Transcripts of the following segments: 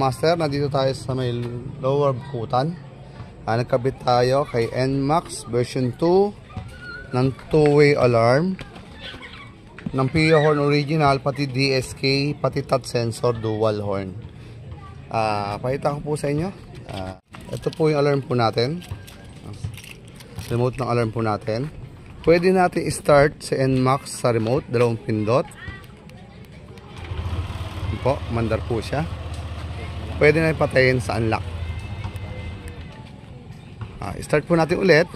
Master, nandito tayo sa may lower bukutan. Nagkabit tayo kay NMAX version 2 ng two-way alarm ng PIA horn original, pati DSK, pati touch sensor dual horn. Pakita ko po sa inyo. Ito po yung alarm po natin. Remote ng alarm po natin. Pwede natin i-start sa NMAX sa remote, dalawang pindot. Ito po, mandar po siya. Pwede na ipatayin sa unlock. Start po natin ulit.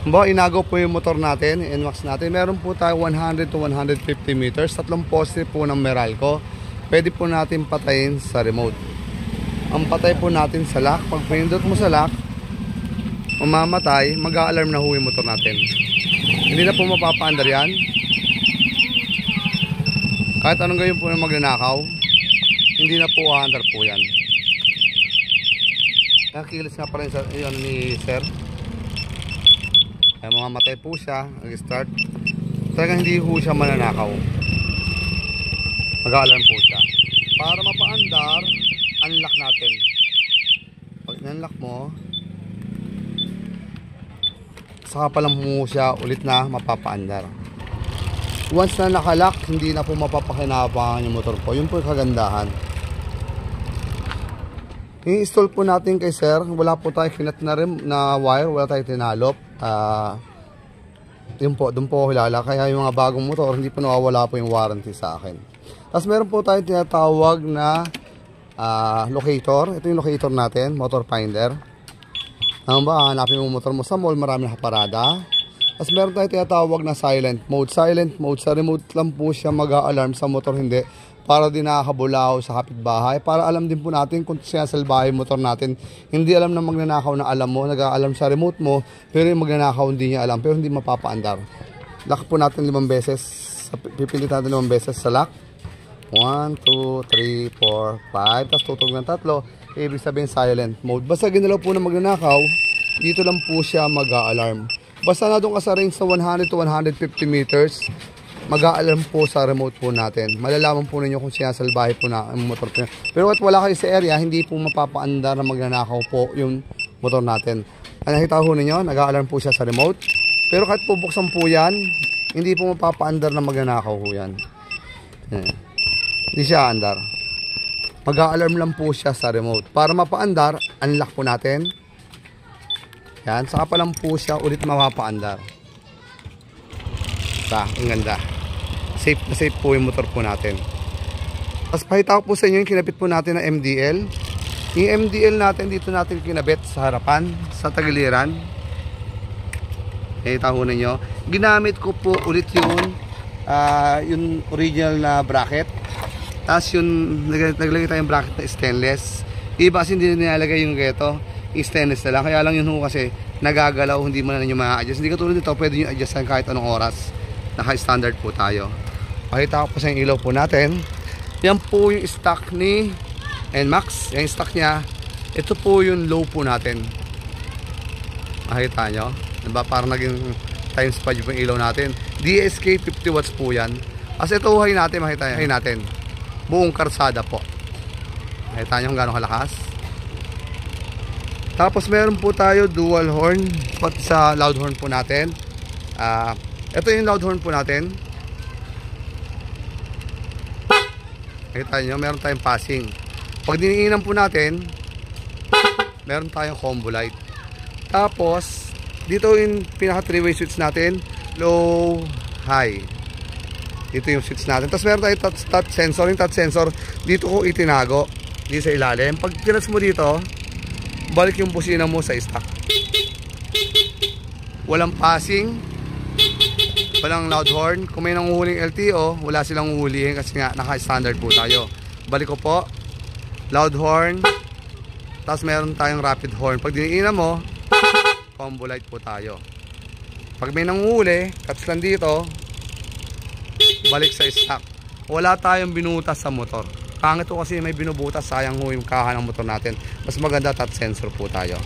Inagaw po yung motor natin, NMAX natin. Meron po tayo 100 to 150 meters. Tatlong poste po ng Meralco. Pwede po natin patayin sa remote. Ang patay po natin sa lock. Pag pinindot mo sa lock, mamamatay, mag-a-alarm na ho yung motor natin. Hindi na po mapapaandar yan. Kahit anong gawin po ng magnanakaw, hindi na po aandar po yan. Nakikilis nga pa rin yun ni sir. Ay, mamamatay po siya, nag-start. Talagang hindi po siya mananakaw. Mag-alarm po siya. Para mapaandar, unlock natin. Pag unlock mo, saka pa lang po siya ulit na mapapaandar. Once na nakalock, hindi na po mapapakinabangan yung motor po. Yun po yung kagandahan. I-install po natin kay sir. Wala po tayo kinat na rin na wire. Wala tayo tinalop. Yun po, doon po hilala. Kaya yung mga bagong motor, hindi po nawawala po yung warranty sa akin. Tapos meron po tayo tinatawag na locator. Ito yung locator natin, motor finder. Ano ba, hanapin mo motor mo sa mall, marami nakaparada. Tapos meron tayo tinatawag na silent mode. Silent mode, sa remote lang po siya mag-a-alarm, sa motor hindi. Para din nakakabulaw sa kapitbahay. Para alam din po natin kung sinasalbahay yung motor natin. Hindi alam na magnanakaw na alam mo. Nag-a-alarm sa remote mo. Pero yung magnanakaw hindi niya alam. Pero hindi mapapaandar. Lock po natin 5 beses. Pipilit natin 5 beses sa lock. 1, 2, 3, 4, 5. Tapos tutog ng 3. Ibig sabihin silent mode. Basta ginalaw po na magnanakaw, dito lang po siya mag-a-alarm. Basta na doon ka sa range sa 100 to 150 meters, mag-a-alarm po sa remote po natin. Malalaman po ninyo kung sinasalbahe po na ang motor po. Pero at wala kayo sa area, hindi po mapapaandar na magnanakaw po yung motor natin. Nakita ho ninyo, nag-a-alarm po siya sa remote. Pero kahit po buksan po yan, hindi po mapapaandar na magnanakaw po yan. Hindi siya andar. Mag-a-alarm lang po siya sa remote. Para mapaandar, unlock po natin. Yan, saka pa lang po siya ulit mapapaandar. Ang ganda. Safe na safe po yung motor po natin. Tapos pakita ko po sa inyo yung kinabit po natin na MDL. Yung MDL natin, dito natin kinabit sa harapan, sa tagiliran. Nakita ko ninyo. Ginamit ko po ulit yung original na bracket. Tapos yung naglagay tayong bracket na stainless. Iba kasi hindi nilalagay yung geto. Stainless na lang. Kaya lang yun kasi nagagalaw, hindi mo na nyo ma-adjust. Hindi katulad nito, pwede nyo adjustan kahit anong oras. Naka-standard po tayo. Pakita ko po sa yung ilaw po natin. Yan po yung stock ni NMAX. Yung stock niya. Ito po yung low po natin. Makita nyo. Diba? Parang naging times 5 yung ilaw natin. DSK 50 watts po yan. As ito high natin, makita nyo. High natin. Buong karsada po. Makita nyo kung gano'ng kalakas. Tapos meron po tayo dual horn. Pati sa loud horn po natin. Ito yung loud horn po natin. Nakita nyo, meron tayong passing. Pag diniinan po natin, meron tayong combo light. Tapos, dito yung pinaka 3-way switch natin, low, high. Dito yung switch natin. Tapos meron tayong touch sensor. Yung touch sensor, dito ko itinago. Dito sa ilalim. Pag pinats mo dito, balik yung busina mo sa stock. Walang passing. Walang loud horn. Kung may nanguhuling LTO, wala silang uhulihin kasi nga naka-standard po tayo. Balik ko po. Loud horn. Tapos meron tayong rapid horn. Pag diniinan mo, combo light po tayo. Pag may nanguhuli, touch lang dito, balik sa stock. Wala tayong binutas sa motor. Pangit po kasi may binubutas, sayang ho yung kaha ng motor natin. Mas maganda touch sensor po tayo.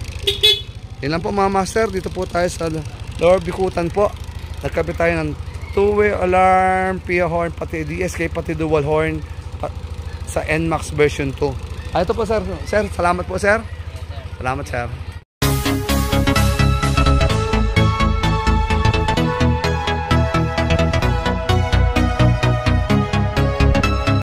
Yun lang po mga master. Dito po tayo sa lower bikutan po. Nagkabit tayo ng two-way alarm, PIA horn, pati DSK, pati dual horn sa NMAX version 2. Ito po sir. Sir, salamat po sir. Salamat sir.